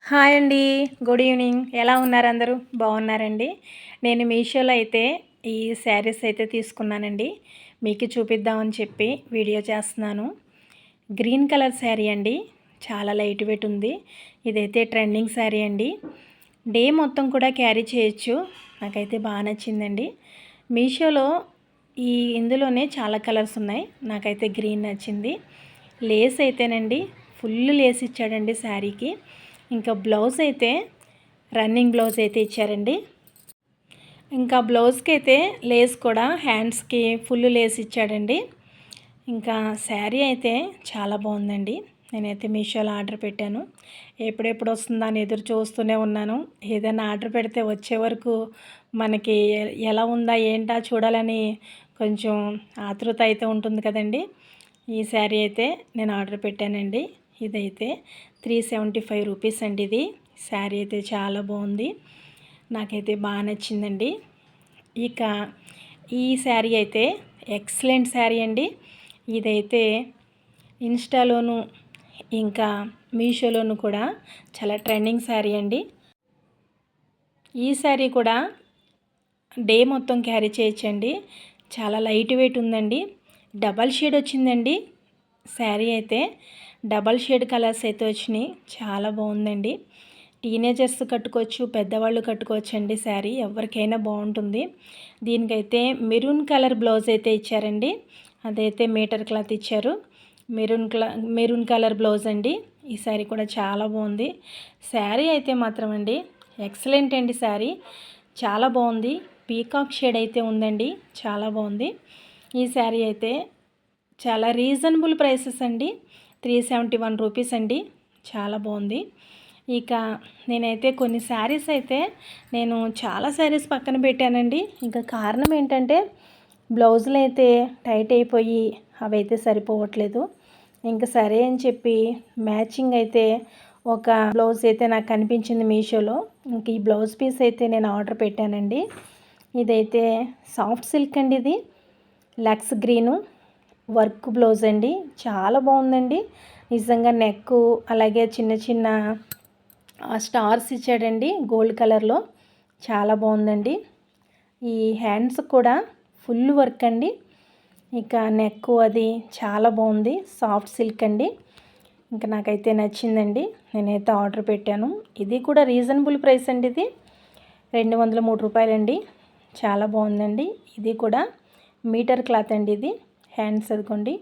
Hi అండి. Good evening. ఎలా ఉన్నారు అందరూ? బాగున్నారండి. నేను మీషోలో అయితే ఈ శారీస్ అయితే తీసుకున్నానండి. మీకు చూపిద్దామని చెప్పి వీడియో చేస్తున్నాను. గ్రీన్ కలర్ శారీ అండి. చాలా లైట్ వెయిట్ ఉంది. ఇదైతే ట్రెండింగ్ శారీ అండి. డే మొత్తం కూడా క్యారీ చేయొచ్చు. నాకైతే బాగా నచ్చిందండి. మీషోలో ఇందులోనే చాలా కలర్స్ ఉన్నాయి. నాకైతే గ్రీన్ నచ్చింది. లేస్ అయితేనండి ఫుల్ లేస్ ఇచ్చాడండి శారీకి. ఇంకా బ్లౌజ్ అయితే రన్నింగ్ బ్లౌజ్ అయితే ఇచ్చారండి. ఇంకా బ్లౌజ్కి అయితే లేస్ కూడా హ్యాండ్స్కి ఫుల్ లేస్ ఇచ్చాడండి. ఇంకా శారీ అయితే చాలా బాగుందండి. నేనైతే మీషోలో ఆర్డర్ పెట్టాను. ఎప్పుడెప్పుడు వస్తుందా అని ఎదురు చూస్తూనే ఉన్నాను. ఏదైనా ఆర్డర్ పెడితే వచ్చే వరకు మనకి ఎలా ఉందా ఏంటా చూడాలని కొంచెం ఆతృత అయితే ఉంటుంది కదండి. ఈ శారీ అయితే నేను ఆర్డర్ పెట్టానండి. ఇదైతే 375 రూపీస్ అండి. ఇది శారీ అయితే చాలా బాగుంది. నాకైతే బాగా నచ్చిందండి. ఇక ఈ శారీ అయితే ఎక్సలెంట్ శారీ అండి. ఇదైతే ఇన్స్టాలోను ఇంకా మీషోలోను కూడా చాలా ట్రెండింగ్ శారీ అండి. ఈ శారీ కూడా డే మొత్తం క్యారీ చేయొచ్చండి. చాలా లైట్ వెయిట్ ఉందండి. డబల్ షేడ్ వచ్చిందండి. శారీ అయితే డబల్ షేడ్ కలర్స్ అయితే వచ్చినాయి. చాలా బాగుందండి. టీనేజర్స్ కట్టుకోవచ్చు, పెద్దవాళ్ళు కట్టుకోవచ్చు అండి. శారీ ఎవరికైనా బాగుంటుంది. దీనికైతే మెరూన్ కలర్ బ్లౌజ్ అయితే ఇచ్చారండి. అదైతే మీటర్ క్లాత్ ఇచ్చారు. మెరూన్ కలర్ బ్లౌజ్ అండి. ఈ శారీ కూడా చాలా బాగుంది. శారీ అయితే మాత్రం అండి ఎక్సలెంట్ అండి. శారీ చాలా బాగుంది. పీకాక్ షేడ్ అయితే ఉందండి. చాలా బాగుంది. ఈ శారీ అయితే చాలా రీజనబుల్ ప్రైసెస్ అండి. 371 రూపీస్ అండి. చాలా బాగుంది. ఇక నేనైతే కొన్ని శారీస్ అయితే నేను చాలా శారీస్ పక్కన పెట్టానండి. ఇంకా కారణం ఏంటంటే బ్లౌజులు అయితే టైట్ అయిపోయి అవైతే సరిపోవట్లేదు. ఇంకా సరే అని చెప్పి మ్యాచింగ్ అయితే ఒక బ్లౌజ్ అయితే నాకు కనిపించింది మీషోలో. ఇంక ఈ బ్లౌజ్ పీస్ అయితే నేను ఆర్డర్ పెట్టానండి. ఇదైతే సాఫ్ట్ సిల్క్ అండి. ఇది లక్స్ గ్రీను వర్క్ బ్లౌజ్ అండి. చాలా బాగుందండి. నిజంగా నెక్ అలాగే చిన్న చిన్న స్టార్స్ ఇచ్చాడండి గోల్డ్ కలర్లో. చాలా బాగుందండి. ఈ హ్యాండ్స్ కూడా ఫుల్ వర్క్ అండి. ఇక నెక్ అది చాలా బాగుంది. సాఫ్ట్ సిల్క్ అండి. ఇంకా నాకైతే నచ్చిందండి. నేనైతే ఆర్డర్ పెట్టాను. ఇది కూడా రీజనబుల్ ప్రైస్ అండి. ఇది 203 రూపాయలండి. చాలా బాగుందండి. ఇది కూడా మీటర్ క్లాత్ అండి. ఇది హ్యాండ్స్ అదిగోండి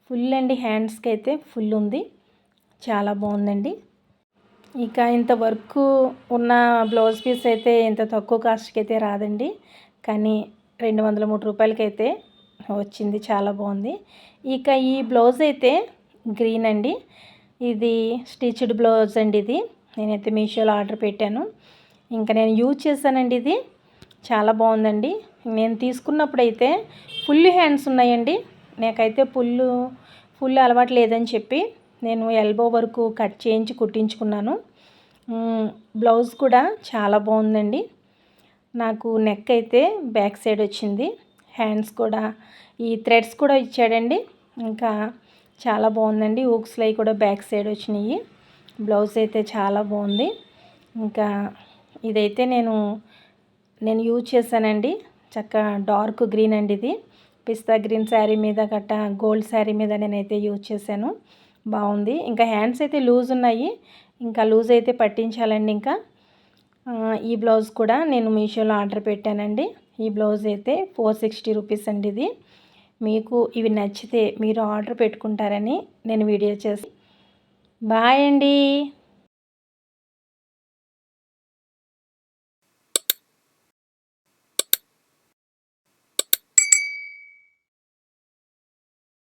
ఫుల్ అండి. హ్యాండ్స్కి అయితే ఫుల్ ఉంది. చాలా బాగుందండి. ఇక ఇంత వర్క్ ఉన్న బ్లౌజ్ పీస్ అయితే ఇంత తక్కువ కాస్ట్కి అయితే రాదండి. కానీ 203 రూపాయలకి అయితే వచ్చింది. చాలా బాగుంది. ఇక ఈ బ్లౌజ్ అయితే గ్రీన్ అండి. ఇది స్టిచ్డ్ బ్లౌజ్ అండి. ఇది నేనైతే మీషోలో ఆర్డర్ పెట్టాను. ఇంకా నేను యూజ్ చేశానండి. ఇది చాలా బాగుందండి. నేను తీసుకున్నప్పుడైతే ఫుల్ హ్యాండ్స్ ఉన్నాయండి. నాకైతే ఫుల్ అలవాటు లేదని చెప్పి నేను ఎల్బో వరకు కట్ చేయించి కుట్టించుకున్నాను. బ్లౌజ్ కూడా చాలా బాగుందండి. నాకు నెక్ అయితే బ్యాక్ సైడ్ వచ్చింది. హ్యాండ్స్ కూడా ఈ థ్రెడ్స్ కూడా ఇచ్చాడండి. ఇంకా చాలా బాగుందండి. ఊక్స్లై కూడా బ్యాక్ సైడ్ వచ్చినాయి. బ్లౌజ్ అయితే చాలా బాగుంది. ఇంకా ఇదైతే నేను యూజ్ చేశానండి. చక్కగా డార్క్ గ్రీన్ అండి. ఇది పిస్తా గ్రీన్ శారీ మీద గట్ట గోల్డ్ శారీ మీద నేనైతే యూజ్ చేశాను. బాగుంది. ఇంకా హ్యాండ్స్ అయితే లూజ్ ఉన్నాయి. ఇంకా లూజ్ అయితే పట్టించాలండి. ఇంకా ఈ బ్లౌజ్ కూడా నేను మీషోలో ఆర్డర్ పెట్టానండి. ఈ బ్లౌజ్ అయితే 460 రూపీస్ అండి. ఇది మీకు ఇవి నచ్చితే మీరు ఆర్డర్ పెట్టుకుంటారని నేను వీడియో చేసి బాయ్ అండి.